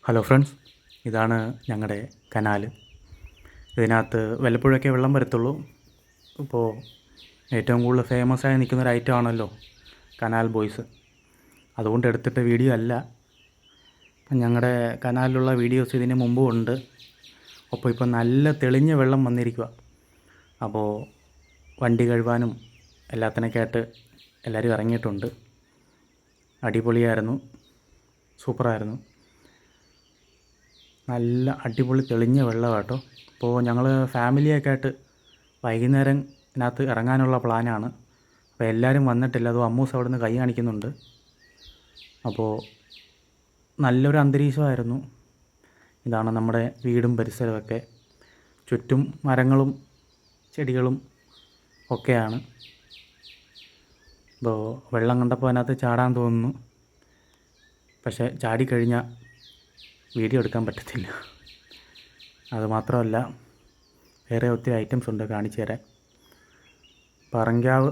Hello friends, ഇതാണ് ഞങ്ങളുടെ canal. ഇതിനകത്ത് വല്ലപ്പോഴൊക്കെ വെള്ളം വരത്തുള്ളൂ. ഇപ്പോൾ ഏറ്റവും കൂടുതൽ ഫേമസായി നിൽക്കുന്ന ഒരു ഐറ്റം ആണല്ലോ കനാൽ ബോയ്സ്. അതുകൊണ്ട് എടുത്തിട്ട വീഡിയോ അല്ല. ഞങ്ങളുടെ കനാലിലുള്ള വീഡിയോസ് ഇതിന് മുമ്പും ഉണ്ട്. അപ്പോൾ ഇപ്പോൾ നല്ല തെളിഞ്ഞ വെള്ളം വന്നിരിക്കുക. അപ്പോൾ വണ്ടി കഴുകാനും എല്ലാത്തിനൊക്കെ ആയിട്ട് എല്ലാവരും ഇറങ്ങിയിട്ടുണ്ട്. അടിപൊളിയായിരുന്നു, സൂപ്പറായിരുന്നു. നല്ല അടിപൊളി തെളിഞ്ഞ വെള്ളം കേട്ടോ. അപ്പോൾ ഞങ്ങൾ ഫാമിലിയൊക്കെ ആയിട്ട് വൈകുന്നേരം ഇതിനകത്ത് ഇറങ്ങാനുള്ള പ്ലാനാണ്. അപ്പോൾ എല്ലാവരും വന്നിട്ടില്ല. അതും അമ്മൂസ് അവിടെ നിന്ന് കൈ കാണിക്കുന്നുണ്ട്. അപ്പോൾ നല്ലൊരു അന്തരീക്ഷമായിരുന്നു. ഇതാണ് നമ്മുടെ വീടും പരിസരമൊക്കെ. ചുറ്റും മരങ്ങളും ചെടികളും ഒക്കെയാണ്. അപ്പോൾ വെള്ളം കണ്ടപ്പോൾ അതിനകത്ത് ചാടാൻ തോന്നുന്നു. പക്ഷേ ചാടിക്കഴിഞ്ഞാൽ വീഡിയോ എടുക്കാൻ പറ്റത്തില്ല. അതുമാത്രമല്ല, വേറെ ഒത്തിരി ഐറ്റംസ് ഉണ്ട്, കാണിച്ചു തരാൻ. പറങ്കാവ്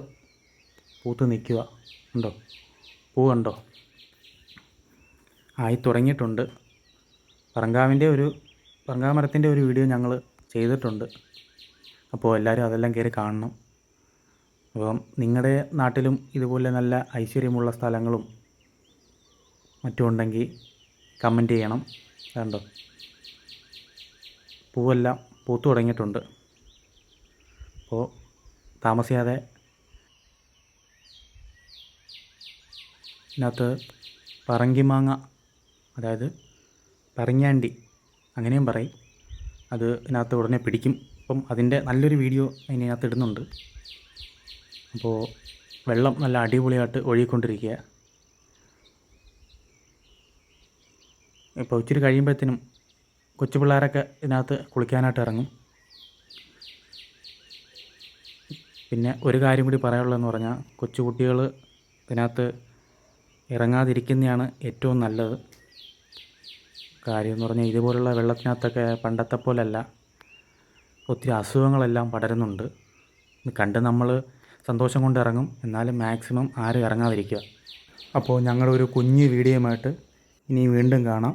പൂത്ത് നിൽക്കുക, ഉണ്ടോ? പൂ കണ്ടോ? ആയി തുടങ്ങിയിട്ടുണ്ട്. പറങ്കാവ് മരത്തിൻ്റെ ഒരു വീഡിയോ ഞങ്ങൾ ചെയ്തിട്ടുണ്ട്. അപ്പോൾ എല്ലാവരും അതെല്ലാം കയറി കാണണം. അപ്പം നിങ്ങളുടെ നാട്ടിലും ഇതുപോലെ നല്ല ഐശ്വര്യമുള്ള സ്ഥലങ്ങളും മറ്റും ഉണ്ടെങ്കിൽ കമൻറ്റ് ചെയ്യണം. കണ്ടോ, പൂവെല്ലാം പൂത്തു തുടങ്ങിയിട്ടുണ്ട്. അപ്പോൾ താമസിയാതെ ഇതിനകത്ത് പറങ്കിമാങ്ങ, അതായത് പറങ്ങാണ്ടി അങ്ങനെയും പറയും, അത് ഇതിനകത്ത് ഉടനെ പിടിക്കും. അപ്പം അതിൻ്റെ നല്ലൊരു വീഡിയോ അതിനകത്ത് ഇടുന്നുണ്ട്. അപ്പോൾ വെള്ളം നല്ല അടിപൊളിയായിട്ട് ഒഴുകിക്കൊണ്ടിരിക്കുക. ഇപ്പോൾ ഇച്ചിരി കഴിയുമ്പോഴത്തേനും കൊച്ചു പിള്ളേരൊക്കെ ഇതിനകത്ത് കുളിക്കാനായിട്ട് ഇറങ്ങും. പിന്നെ ഒരു കാര്യം കൂടി പറയാനുള്ളതെന്ന് പറഞ്ഞാൽ, കൊച്ചു കുട്ടികൾ ഇതിനകത്ത് ഇറങ്ങാതിരിക്കുന്നതാണ് ഏറ്റവും നല്ലത്. കാര്യം എന്ന് പറഞ്ഞാൽ, ഇതുപോലുള്ള വെള്ളത്തിനകത്തൊക്കെ പണ്ടത്തെ പോലല്ല, ഒത്തിരി അസുഖങ്ങളെല്ലാം പടരുന്നുണ്ട്. ഇത് കണ്ട് നമ്മൾ സന്തോഷം കൊണ്ട് ഇറങ്ങും, എന്നാലും മാക്സിമം ആരും ഇറങ്ങാതിരിക്കുക. അപ്പോൾ ഞങ്ങളൊരു കുഞ്ഞ് വീഡിയോയുമായിട്ട് ഇനി വീണ്ടും കാണാം.